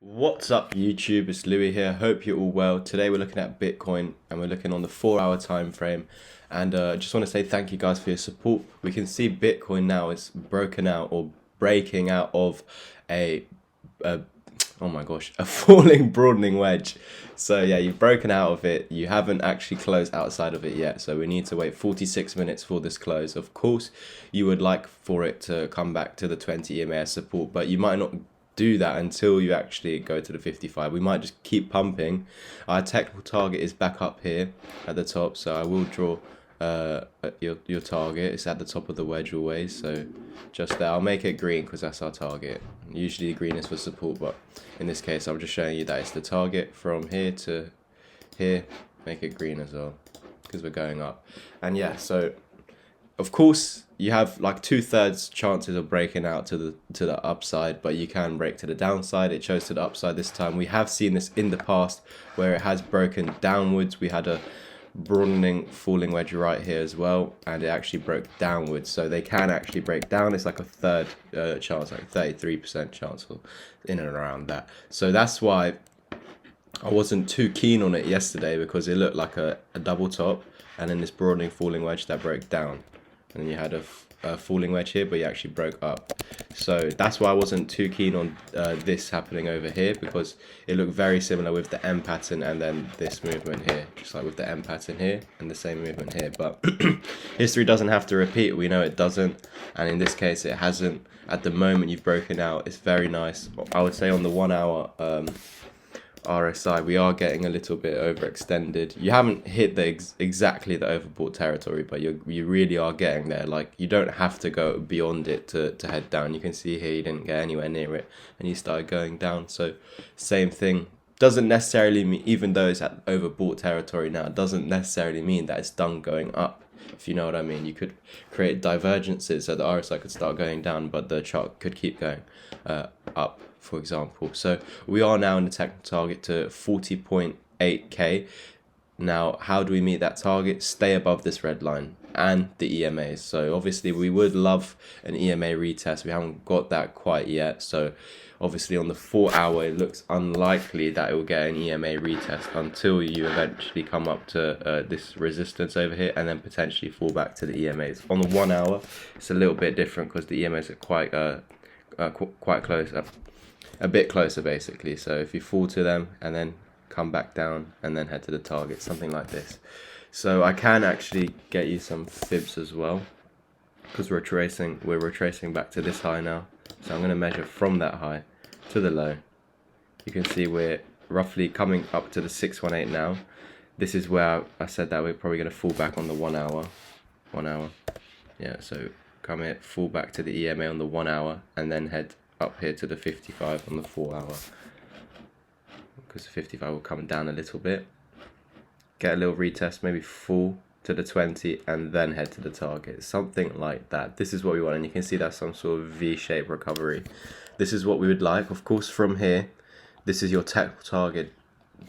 What's up YouTube, it's Louis here, hope you're all well. Today we're looking at Bitcoin and we're looking on the 4 hour time frame, and I just want to say thank you guys for your support. We can see Bitcoin now is broken out or breaking out of a oh my gosh, a falling broadening wedge. So yeah, you've broken out of it, you haven't actually closed outside of it yet, so we need to wait 46 minutes for this close. Of course you would like for it to come back to the 20 EMA support, but you might not do that until you actually go to the 55. We might just keep pumping. Our technical target is back up here at the top, so I will draw your target. It's at the top of the wedge always, so just there. I'll make it green because that's our target. Usually green is for support, but in this case I'm just showing you that it's the target from here to here. Make it green as well because we're going up. And yeah, so of course you have like 2/3 chances of breaking out to the upside, but you can break to the downside. It chose to the upside this time. We have seen this in the past where it has broken downwards. We had a broadening falling wedge right here as well, and it actually broke downwards, so they can actually break down. It's like a third chance, like 33% chance, or in and around that. So that's why I wasn't too keen on it yesterday, because it looked like a double top and then this broadening falling wedge that broke down, and then you had a falling wedge here, but you actually broke up. So that's why I wasn't too keen on this happening over here, because it looked very similar with the M pattern and then this movement here, just like with the M pattern here and the same movement here. But history doesn't have to repeat, we know it doesn't, and in this case it hasn't. At the moment you've broken out, it's very nice. I would say on the 1 hour RSI we are getting a little bit overextended. You haven't hit the exactly the overbought territory, but you really are getting there. Like, you don't have to go beyond it to head down. You can see here you didn't get anywhere near it and you started going down. So same thing. Doesn't necessarily mean, even though it's at overbought territory now, it doesn't necessarily mean that it's done going up, if you know what I mean. You could create divergences so the RSI could start going down, but the chart could keep going up, for example. So we are now in the technical target to 40.8k. Now, how do we meet that target? Stay above this red line and the EMAs. So obviously we would love an EMA retest. We haven't got that quite yet. So obviously on the 4 hour it looks unlikely that it will get an EMA retest until you eventually come up to this resistance over here, and then potentially fall back to the EMAs. On the 1 hour it's a little bit different because the EMAs are quite close up, a bit closer basically. So if you fall to them and then come back down and then head to the target, something like this. So I can actually get you some fibs as well, because we're retracing back to this high now. So I'm going to measure from that high to the low. You can see we're roughly coming up to the 618 now. This is where I said that we're probably going to fall back on the 1 hour. Yeah, so come here, fall back to the EMA on the 1 hour, and then head up here to the 55 on the 4 hour, because the 55 will come down a little bit, get a little retest, maybe fall to the 20 and then head to the target, something like that. This is what we want, and you can see that's some sort of V-shaped recovery. This is what we would like. Of course, from here, this is your technical target.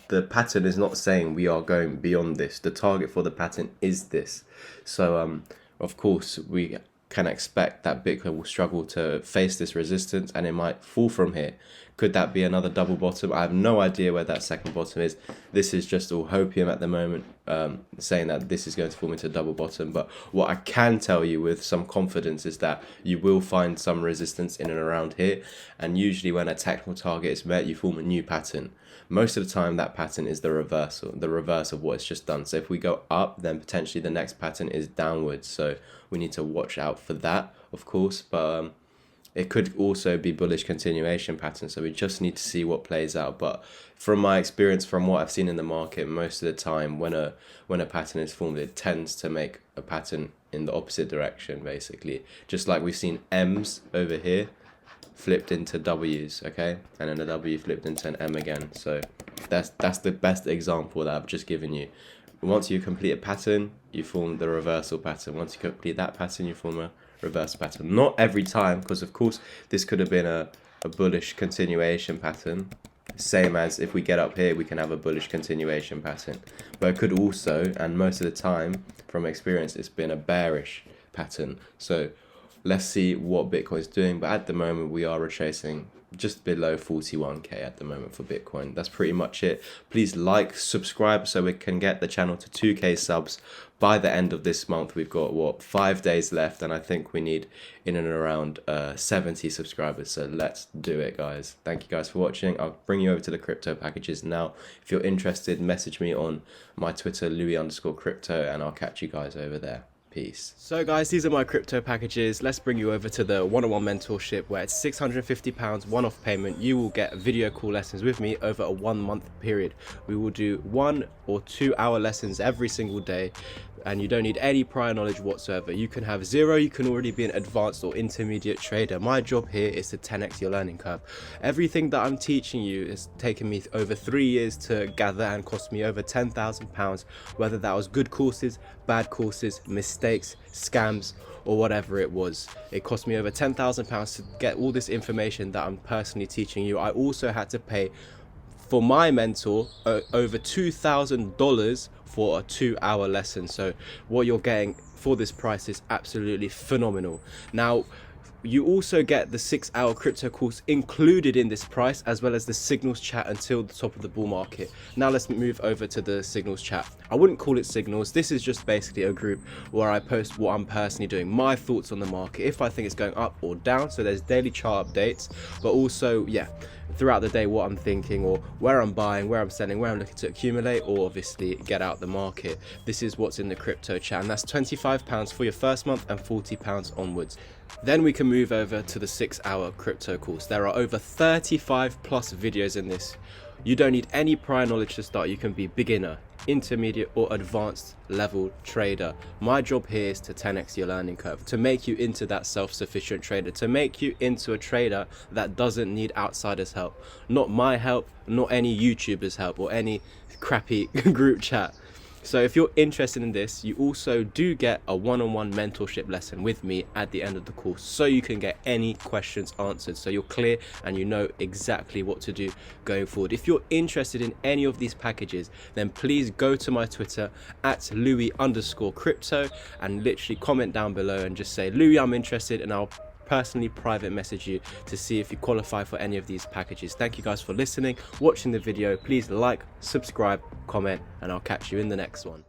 The pattern is not saying we are going beyond this. The target for the pattern is this. So of course we can expect that Bitcoin will struggle to face this resistance and it might fall from here. Could that be another double bottom? I have no idea where that second bottom is. This is just all hopium at the moment, saying that this is going to form into a double bottom. But what I can tell you with some confidence is that you will find some resistance in and around here, and usually when a technical target is met, you form a new pattern. Most of the time that pattern is the reverse of what it's just done. So if we go up, then potentially the next pattern is downwards, so we need to watch out for that, of course. But it could also be bullish continuation pattern, so we just need to see what plays out. But from my experience, from what I've seen in the market, most of the time when a pattern is formed, it tends to make a pattern in the opposite direction, basically. Just like we've seen M's over here flipped into W's, okay, and then a W flipped into an M again. So that's the best example that I've just given you. Once you complete a pattern, you form the reversal pattern. Once you complete that pattern, you form a reverse pattern. Not every time, because of course this could have been a bullish continuation pattern, same as if we get up here we can have a bullish continuation pattern, but it could also, and most of the time from experience, it's been a bearish pattern. So let's see what Bitcoin's doing, but at the moment we are retracing just below 41k at the moment for Bitcoin. That's pretty much it. Please like, subscribe so we can get the channel to 2k subs by the end of this month. We've got what, 5 days left, and I think we need in and around 70 subscribers. So let's do it, guys. Thank you guys for watching. I'll bring you over to the crypto packages now. If you're interested, message me on my Twitter, Louis_crypto, and I'll catch you guys over there. Peace. So guys, these are my crypto packages. Let's bring you over to the one-on-one mentorship, where it's £650 one-off payment. You will get video call lessons with me over a 1 month period. We will do 1 or 2 hour lessons every single day, and you don't need any prior knowledge whatsoever. You can have zero, you can already be an advanced or intermediate trader. My job here is to 10x your learning curve. Everything that I'm teaching you has taken me over 3 years to gather and cost me over £10,000, whether that was good courses, bad courses, mistakes, scams, or whatever it was. It cost me over £10,000 to get all this information that I'm personally teaching you. I also had to pay for my mentor over $2,000 for a 2 hour lesson. So what you're getting for this price is absolutely phenomenal. Now, you also get the 6 hour crypto course included in this price, as well as the signals chat until the top of the bull market. Now let's move over to the signals chat. I wouldn't call it signals. This is just basically a group where I post what I'm personally doing, my thoughts on the market, if I think it's going up or down. So there's daily chart updates, but also, yeah, throughout the day, what I'm thinking, or where I'm buying, where I'm selling, where I'm looking to accumulate, or obviously get out the market. This is what's in the crypto chat, and that's £25 for your first month and £40 onwards. Then we can move over to the 6 hour crypto course. There are over 35 plus videos in this. You don't need any prior knowledge to start. You can be beginner, intermediate, or advanced level trader. My job here is to 10x your learning curve, to make you into that self-sufficient trader, to make you into a trader that doesn't need outsiders' help. Not my help, not any YouTubers' help, or any crappy group chat. So if you're interested in this, you also do get a one-on-one mentorship lesson with me at the end of the course, so you can get any questions answered, so you're clear and you know exactly what to do going forward. If you're interested in any of these packages, then please go to my Twitter at Louis_crypto and literally comment down below and just say, Louis, I'm interested, and I'll personally private message you to see if you qualify for any of these packages. Thank you guys for listening, watching the video. Please like, subscribe, comment, and I'll catch you in the next one.